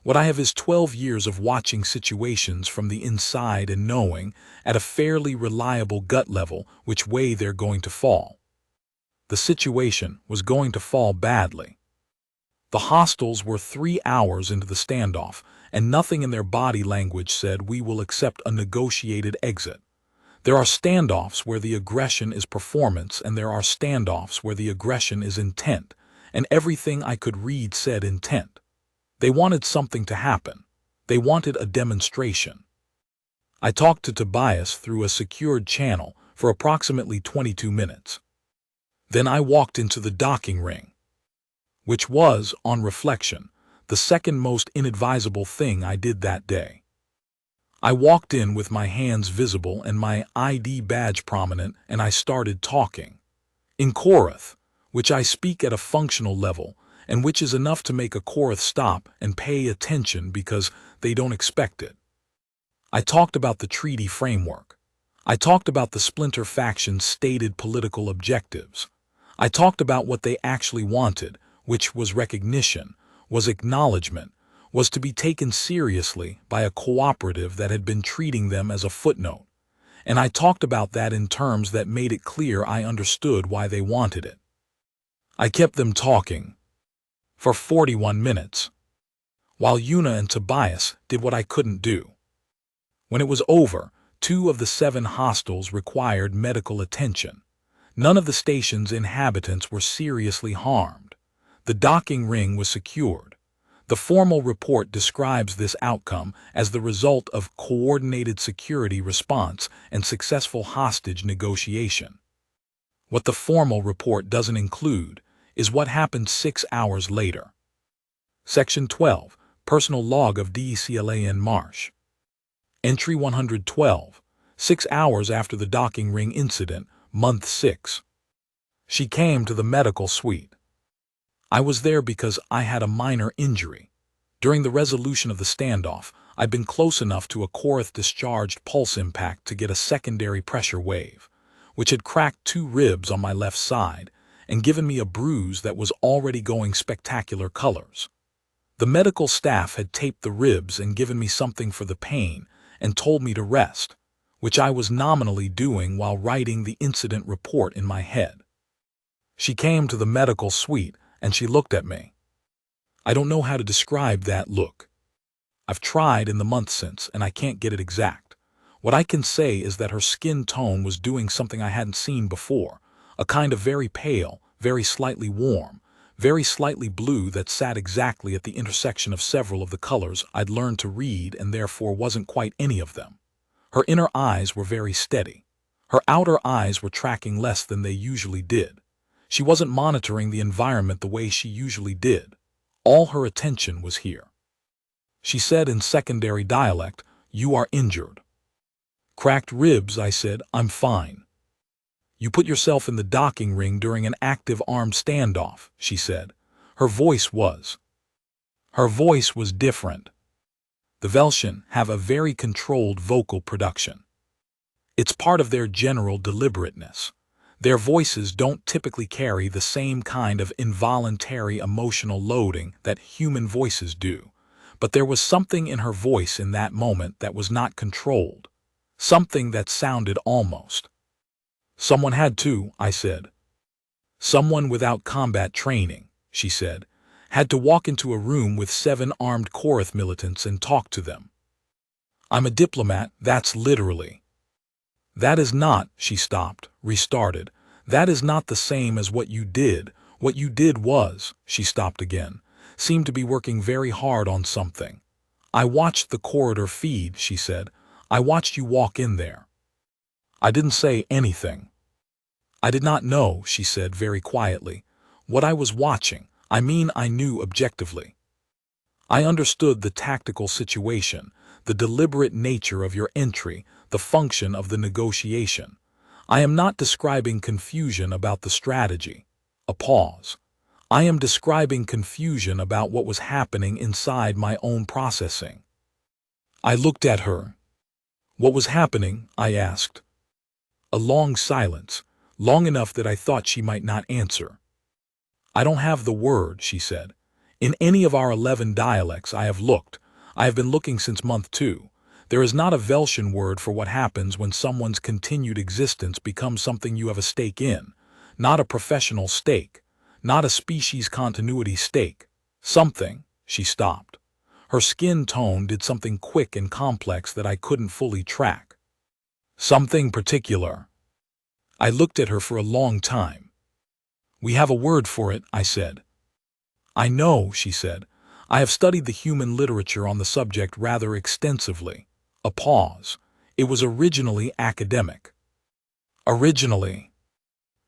What I have is 12 years of watching situations from the inside and knowing, at a fairly reliable gut level, which way they're going to fall. The situation was going to fall badly. The hostiles were 3 hours into the standoff, and nothing in their body language said we will accept a negotiated exit. There are standoffs where the aggression is performance, and there are standoffs where the aggression is intent, and everything I could read said intent. They wanted something to happen. They wanted a demonstration. I talked to Tobias through a secured channel for approximately 22 minutes. Then I walked into the docking ring, which was, on reflection, the second most inadvisable thing I did that day. I walked in with my hands visible and my ID badge prominent, and I started talking. In Korath, which I speak at a functional level, and which is enough to make a Korath stop and pay attention because they don't expect it. I talked about the treaty framework. I talked about the splinter faction's stated political objectives. I talked about what they actually wanted, which was recognition, was acknowledgement, was to be taken seriously by a cooperative that had been treating them as a footnote. And I talked about that in terms that made it clear I understood why they wanted it. I kept them talking for 41 minutes, while Yuna and Tobias did what I couldn't do. When it was over, 2 of the 7 hostiles required medical attention. None of the station's inhabitants were seriously harmed. The docking ring was secured. The formal report describes this outcome as the result of coordinated security response and successful hostage negotiation. What the formal report doesn't include is what happened 6 hours later. Section 12, Personal Log of DECLAN Marsh. Entry 112, 6 hours after the docking ring incident, month 6. She came to the medical suite. I was there because I had a minor injury. During the resolution of the standoff, I'd been close enough to a Korath discharged pulse impact to get a secondary pressure wave, which had cracked 2 ribs on my left side and given me a bruise that was already going spectacular colors. The medical staff had taped the ribs and given me something for the pain and told me to rest, which I was nominally doing while writing the incident report in my head. She came to the medical suite and she looked at me. I don't know how to describe that look. I've tried in the months since, and I can't get it exact. What I can say is that her skin tone was doing something I hadn't seen before, a kind of very pale, very slightly warm, very slightly blue that sat exactly at the intersection of several of the colors I'd learned to read and therefore wasn't quite any of them. Her inner eyes were very steady. Her outer eyes were tracking less than they usually did. She wasn't monitoring the environment the way she usually did. All her attention was here. She said in secondary dialect, "You are injured." "Cracked ribs," I said. "I'm fine." "You put yourself in the docking ring during an active armed standoff," she said. Her voice was different. The Welschen have a very controlled vocal production. It's part of their general deliberateness. Their voices don't typically carry the same kind of involuntary emotional loading that human voices do, but there was something in her voice in that moment that was not controlled, something that sounded almost. "Someone had to," I said. "Someone without combat training," she said, "had to walk into a room with 7 armed Korath militants and talk to them. I'm a diplomat, that's literally. That is not," she stopped, restarted, "that is not the same as what you did. What you did was," she stopped again, seemed to be working very hard on something. "I watched the corridor feed," she said. "I watched you walk in there." I didn't say anything. I did not know, she said very quietly, what I was watching. I mean, I knew objectively. I understood the tactical situation, the deliberate nature of your entry, the function of the negotiation. I am not describing confusion about the strategy. A pause. I am describing confusion about what was happening inside my own processing. I looked at her. "What was happening?" I asked. A long silence, long enough that I thought she might not answer. "I don't have the word," she said. "In any of our 11 dialects I have looked. I have been looking since month 2. There is not a Welschen word for what happens when someone's continued existence becomes something you have a stake in. Not a professional stake. Not a species continuity stake. Something," she stopped. Her skin tone did something quick and complex that I couldn't fully track. "Something particular." I looked at her for a long time. "We have a word for it," I said. "I know," she said. "I have studied the human literature on the subject rather extensively." A pause. "It was originally academic." "Originally."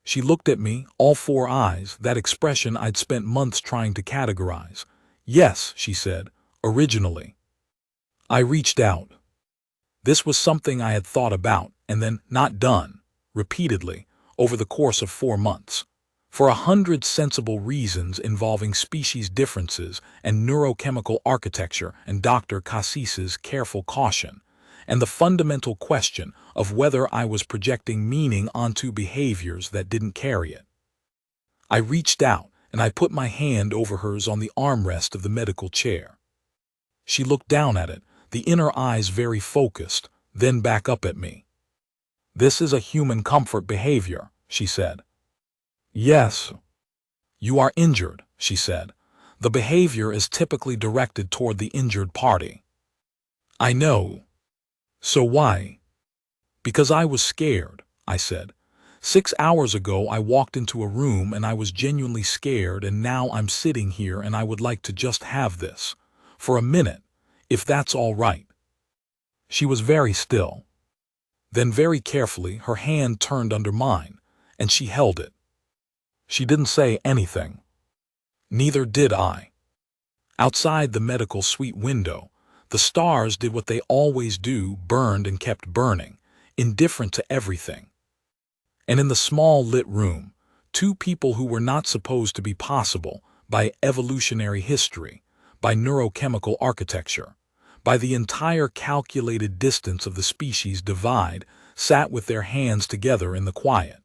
She looked at me, all 4 eyes, that expression I'd spent months trying to categorize. "Yes," she said, "originally." I reached out. This was something I had thought about, and then not done, repeatedly, over the course of 4 months. For 100 sensible reasons involving species differences and neurochemical architecture and Dr. Cassis's careful caution, and the fundamental question of whether I was projecting meaning onto behaviors that didn't carry it. I reached out, and I put my hand over hers on the armrest of the medical chair. She looked down at it, the inner eyes very focused, then back up at me. "This is a human comfort behavior," she said. "Yes." "You are injured," she said. "The behavior is typically directed toward the injured party." "I know." "So why?" "Because I was scared," I said. 6 hours ago I walked into a room and I was genuinely scared, and now I'm sitting here and I would like to just have this. For a minute, if that's all right." She was very still. Then very carefully her hand turned under mine, and she held it. She didn't say anything. Neither did I. Outside the medical suite window, the stars did what they always do, burned and kept burning, indifferent to everything. And in the small lit room, 2 people who were not supposed to be possible by evolutionary history, by neurochemical architecture, by the entire calculated distance of the species divide, sat with their hands together in the quiet.